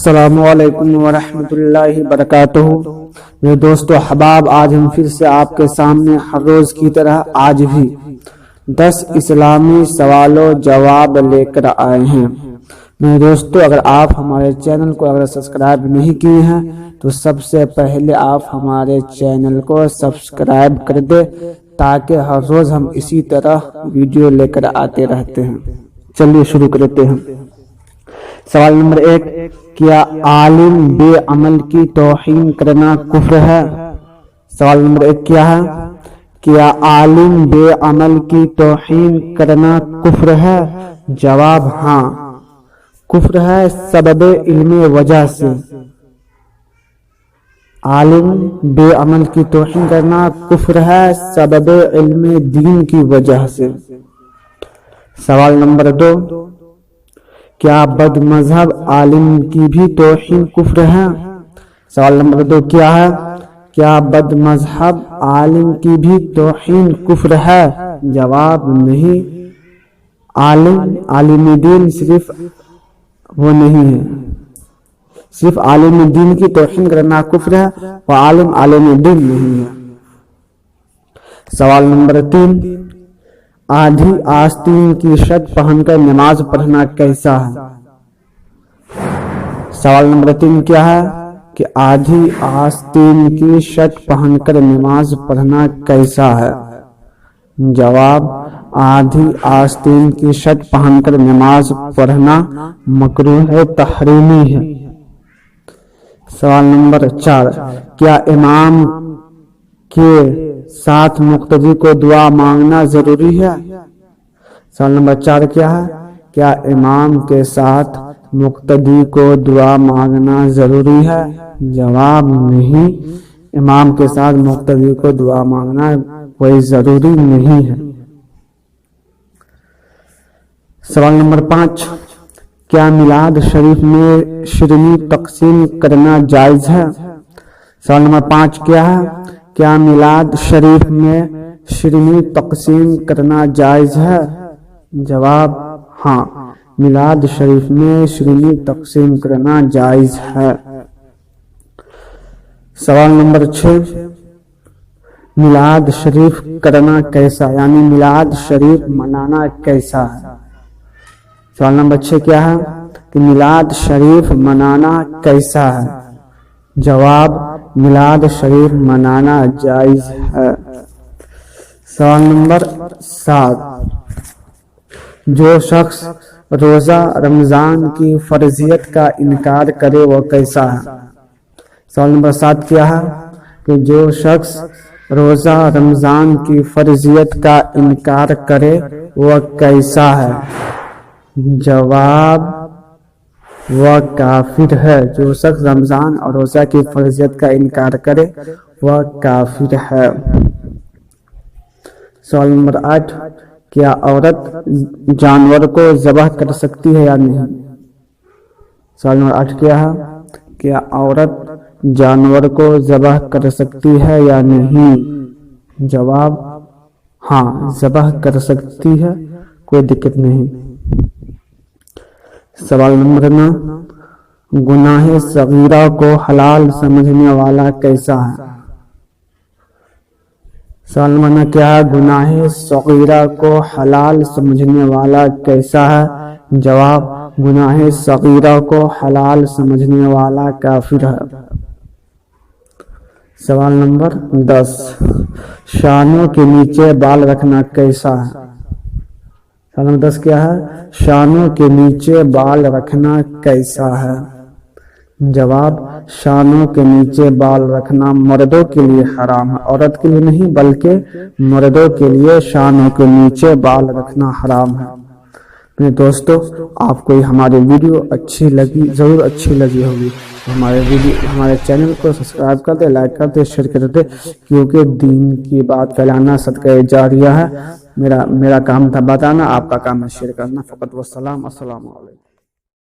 السلام علیکم ورحمۃ اللہ وبرکاتہ۔ میرے دوستو احباب، آج ہم پھر سے آپ کے سامنے ہر روز کی طرح آج بھی 10 اسلامی سوال و جواب لے کر آئے ہیں۔ میرے دوستو، اگر آپ ہمارے چینل کو سبسکرائب نہیں کیے ہیں تو سب سے پہلے آپ ہمارے چینل کو سبسکرائب کر دیں تاکہ ہر روز ہم اسی طرح ویڈیو لے کر آتے رہتے ہیں۔ چلیے شروع کرتے ہیں۔ سوال نمبر 1، کیا عالم بے عمل کی توہین کرنا کفر ہے؟ سوال نمبر 1 کیا ہے؟ کیا عالم بے عمل کی توہین کرنا کفر ہے؟ جواب ہاں، کفر ہے سبب علم وجہ سے۔ عالم بے عمل کی توہین کرنا کفر ہے سبب علم دین کی وجہ سے۔ سوال نمبر 2، کیا بد مذہب عالم کی بھی توہین کفر ہے؟ سوال نمبر 2 کیا ہے؟ کیا بد مذہب عالم کی بھی توہین کفر ہے؟ جواب نہیں، عالم دین صرف وہ نہیں ہے، صرف عالم دین کی توہین کرنا کفر ہے، وہ عالم دین نہیں ہے۔ سوال نمبر 3، آدھی آستین کی شرٹ پہن کر نماز پڑھنا کیسا ہے؟ سوال نمبر 3 کیا ہے کہ آدھی آستین کی شرٹ پہن کر نماز پڑھنا کیسا ہے؟ جواب، آدھی آستین کی شرٹ پہن کر نماز پڑھنا مکروہ تحریمی ہے۔ سوال نمبر 4، کیا امام کے ساتھ مقتدی کو دعا مانگنا ضروری ہے؟ سوال نمبر 4 کیا ہے؟ کیا امام کے ساتھ مقتدی کو دعا مانگنا ضروری ہے؟ جواب نہیں، امام کے ساتھ مقتدی کو دعا مانگنا کوئی ضروری نہیں ہے۔ سوال نمبر 5، کیا میلاد شریف میں شیرنی تقسیم کرنا جائز ہے؟ سوال نمبر 5 کیا ہے؟ کیا میلاد شریف میں شیرنی تقسیم کرنا جائز ہے؟ جواب ہاں، میلاد شریف میں شیرنی تقسیم کرنا جائز ہے۔ سوال نمبر 6، میلاد شریف کرنا کیسا، یعنی میلاد شریف منانا کیسا ہے؟ سوال نمبر 6 کیا ہے کہ میلاد شریف منانا کیسا ہے؟ جواب، میلاد شریف منانا جائز ہے۔ سوال نمبر 7، جو شخص روزہ رمضان کی فرضیت کا انکار کرے وہ کیسا ہے؟ سوال نمبر 7 کیا ہے کہ جو شخص روزہ رمضان کی فرضیت کا انکار کرے وہ کیسا ہے؟ جواب، وہ کافر ہے۔ جو شخص رمضان اور روزہ کی فرضیت کا انکار کرے وہ کافر ہے۔ سوال نمبر 8، کیا عورت جانور کو ذبح کر سکتی ہے یا نہیں؟ سوال نمبر 8 کیا ہے؟ کیا عورت جانور کو ذبح کر سکتی ہے یا نہیں؟ جواب، ہاں، ذبح کر سکتی ہے، کوئی دقت نہیں۔ سوال نمبر 9، گناہ صغیرہ کو حلال سمجھنے والا کیسا ہے؟ سوال نمبر 9 کیا ہے؟ گناہ صغیرہ کو حلال سمجھنے والا کیسا ہے؟ جواب، گناہ صغیرہ کو حلال سمجھنے والا کافر ہے۔ سوال نمبر 10، شانوں کے نیچے بال رکھنا کیسا ہے؟ سوال نمبر 10 کیا ہے؟ شانوں کے نیچے بال رکھنا کیسا ہے؟ جواب، شانوں کے نیچے بال رکھنا مردوں کے لیے حرام ہے، عورت کے لیے نہیں بلکہ مردوں کے لیے شانوں کے نیچے بال رکھنا حرام ہے۔ میرے دوستو، آپ کو ہماری ویڈیو اچھی لگی، ضرور اچھی لگی ہوگی، ہمارے چینل کو سبسکرائب کر دے، لائک کر دے، شیئر کر دے، کیونکہ دین کی بات پھیلانا صدقہ جاریہ ہے۔ میرا کام تھا بتانا، آپ کا کام ہے شیئر کرنا۔ فقط والسلام، السلام علیکم۔